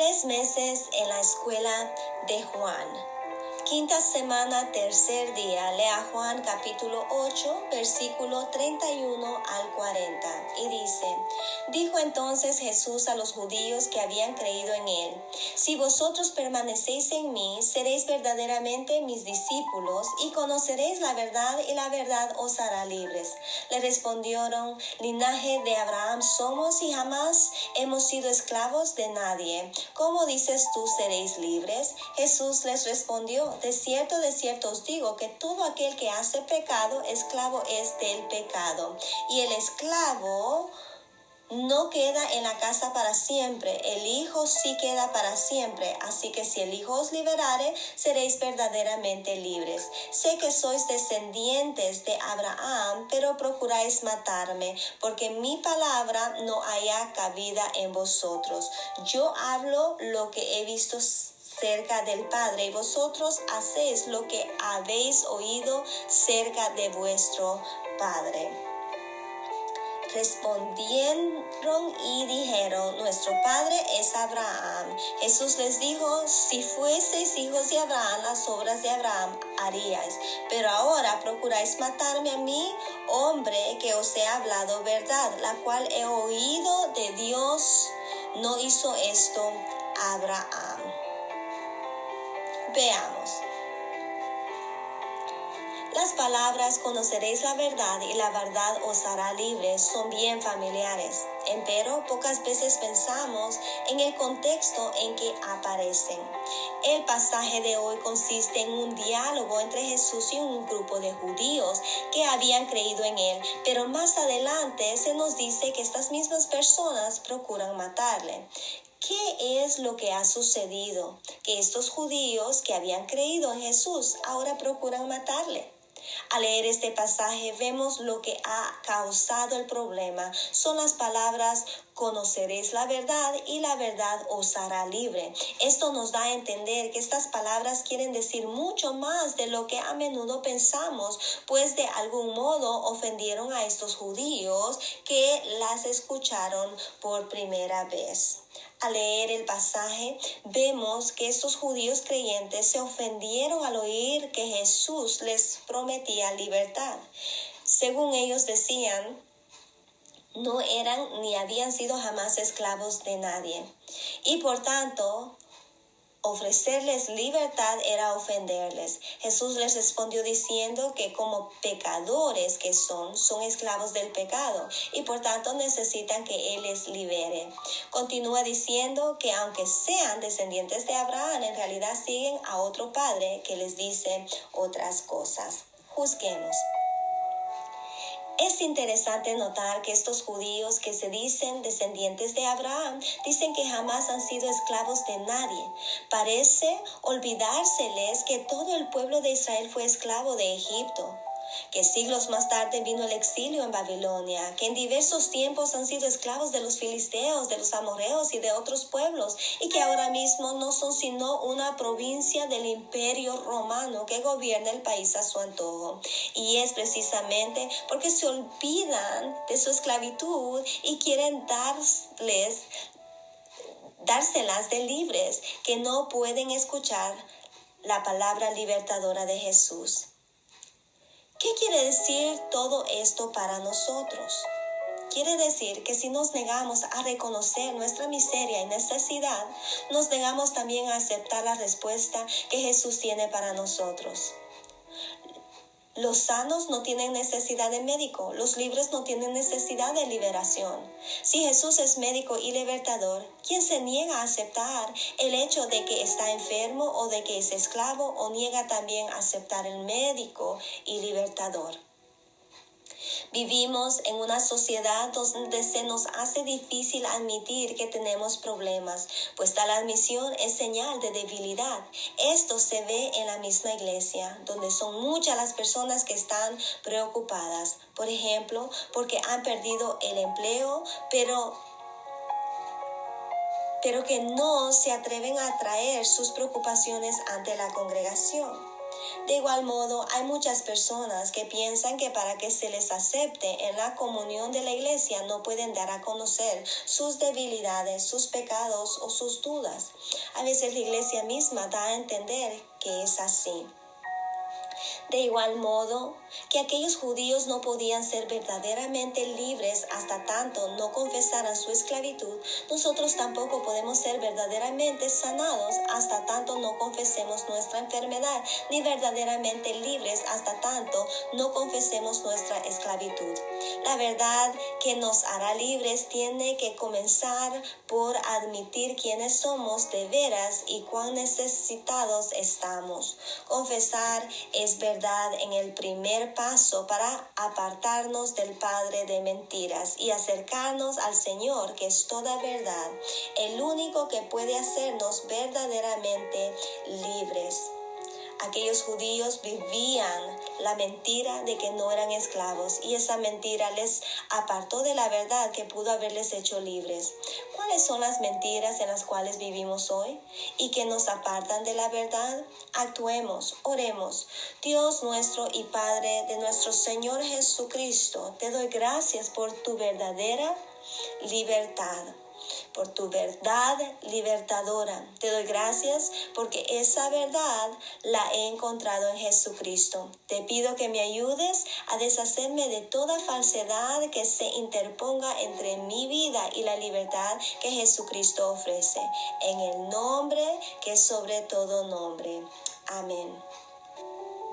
3 meses en la escuela de Juan. Quinta semana, tercer día. Lea Juan capítulo 8, versículo 31 al 40. Y dice: Dijo entonces Jesús a los judíos que habían creído en él: Si vosotros permanecéis en mí, seréis verdaderamente mis discípulos y conoceréis la verdad, y la verdad os hará libres. Le respondieron: Linaje de Abraham somos y jamás hemos sido esclavos de nadie. ¿Cómo dices tú seréis libres? Jesús les respondió: de cierto os digo que todo aquel que hace pecado, esclavo es del pecado. Y el esclavo no queda en la casa para siempre, el Hijo sí queda para siempre. Así que si el Hijo os liberare, seréis verdaderamente libres. Sé que sois descendientes de Abraham, pero procuráis matarme, porque mi palabra no haya cabida en vosotros. Yo hablo lo que he visto cerca del Padre, y vosotros hacéis lo que habéis oído cerca de vuestro Padre. Respondieron y dijeron: Nuestro padre es Abraham. Jesús les dijo: Si fueseis hijos de Abraham, las obras de Abraham haríais. Pero ahora procuráis matarme a mí, hombre que os he hablado verdad, la cual he oído de Dios. No hizo esto Abraham. Veamos. Las palabras conoceréis la verdad y la verdad os hará libres son bien familiares. Empero pocas veces pensamos en el contexto en que aparecen. El pasaje de hoy consiste en un diálogo entre Jesús y un grupo de judíos que habían creído en él, pero más adelante se nos dice que estas mismas personas procuran matarle. ¿Qué es lo que ha sucedido? Que estos judíos que habían creído en Jesús ahora procuran matarle. Al leer este pasaje vemos lo que ha causado el problema. Son las palabras: conoceréis la verdad y la verdad os hará libre. Esto nos da a entender que estas palabras quieren decir mucho más de lo que a menudo pensamos, pues de algún modo ofendieron a estos judíos que las escucharon por primera vez. Al leer el pasaje, vemos que estos judíos creyentes se ofendieron al oír que Jesús les prometía libertad. Según ellos decían, no eran ni habían sido jamás esclavos de nadie. Y por tanto, ofrecerles libertad era ofenderles. Jesús les respondió diciendo que como pecadores que son esclavos del pecado y por tanto necesitan que Él les libere. Continúa diciendo que aunque sean descendientes de Abraham, en realidad siguen a otro padre que les dice otras cosas. Juzguemos. Es interesante notar que estos judíos que se dicen descendientes de Abraham dicen que jamás han sido esclavos de nadie. Parece olvidárseles que todo el pueblo de Israel fue esclavo de Egipto, que siglos más tarde vino el exilio en Babilonia, que en diversos tiempos han sido esclavos de los filisteos, de los amorreos y de otros pueblos, y que ahora mismo no son sino una provincia del Imperio Romano que gobierna el país a su antojo. Y es precisamente porque se olvidan de su esclavitud y quieren dárselas de libres, que no pueden escuchar la palabra libertadora de Jesús. ¿Qué quiere decir todo esto para nosotros? Quiere decir que si nos negamos a reconocer nuestra miseria y necesidad, nos negamos también a aceptar la respuesta que Jesús tiene para nosotros. Los sanos no tienen necesidad de médico, los libres no tienen necesidad de liberación. Si Jesús es médico y libertador, ¿quién se niega a aceptar el hecho de que está enfermo o de que es esclavo, o niega también a aceptar el médico y libertador? Vivimos en una sociedad donde se nos hace difícil admitir que tenemos problemas, pues tal admisión es señal de debilidad. Esto se ve en la misma iglesia, donde son muchas las personas que están preocupadas, por ejemplo, porque han perdido el empleo, pero que no se atreven a traer sus preocupaciones ante la congregación. De igual modo, hay muchas personas que piensan que para que se les acepte en la comunión de la iglesia no pueden dar a conocer sus debilidades, sus pecados o sus dudas. A veces la iglesia misma da a entender que es así. De igual modo que aquellos judíos no podían ser verdaderamente libres hasta tanto no confesaran su esclavitud, nosotros tampoco podemos ser verdaderamente sanados hasta tanto no confesemos nuestra enfermedad, ni verdaderamente libres hasta tanto no confesemos nuestra esclavitud. La verdad que nos hará libres tiene que comenzar por admitir quiénes somos de veras y cuán necesitados estamos. Confesar es verdad en el primer paso para apartarnos del padre de mentiras y acercarnos al Señor, que es toda verdad, el único que puede hacernos verdaderamente libres. Aquellos judíos vivían la mentira de que no eran esclavos y esa mentira les apartó de la verdad que pudo haberles hecho libres. ¿Cuáles son las mentiras en las cuales vivimos hoy y que nos apartan de la verdad? Actuemos, oremos. Dios nuestro y Padre de nuestro Señor Jesucristo, te doy gracias por tu verdadera libertad, por tu verdad libertadora. Te doy gracias porque esa verdad la he encontrado en Jesucristo. Te pido que me ayudes a deshacerme de toda falsedad que se interponga entre mi vida y la libertad que Jesucristo ofrece. En el nombre que es sobre todo nombre. Amén.